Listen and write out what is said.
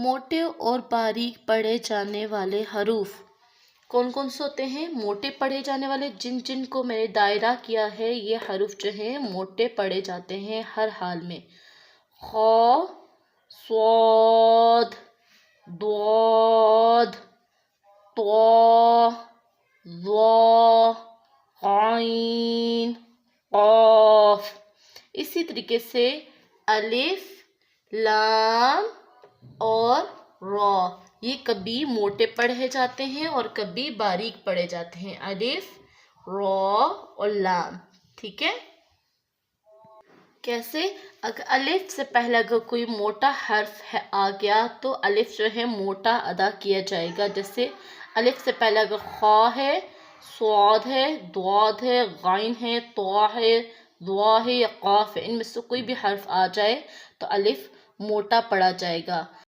موٹے اور باریک پڑھے جانے والے حروف کون کون سے ہوتے ہیں؟ موٹے پڑھے جانے والے جن جن کو میں نے دائرہ کیا ہے یہ حروف جو ہیں موٹے پڑھے جاتے ہیں ہر حال میں۔ خ، صاد، ضاد، طا، ظا، عین، قاف۔ اسی طریقے سے الف، لام اور را یہ کبھی موٹے پڑھے جاتے ہیں اور کبھی باریک پڑھے جاتے ہیں، الف، را اور لام، ٹھیک ہے؟ کیسے؟ اگر الف سے پہلے اگر کوئی موٹا حرف آ گیا تو الف جو ہے موٹا ادا کیا جائے گا، جیسے الف سے پہلے اگر خا ہے، صاد ہے، ضاد ہے، غین ہے، طا ہے، ظا ہے یا قاف ہے، ان میں سے کوئی بھی حرف آ جائے تو الف موٹا پڑھا جائے گا۔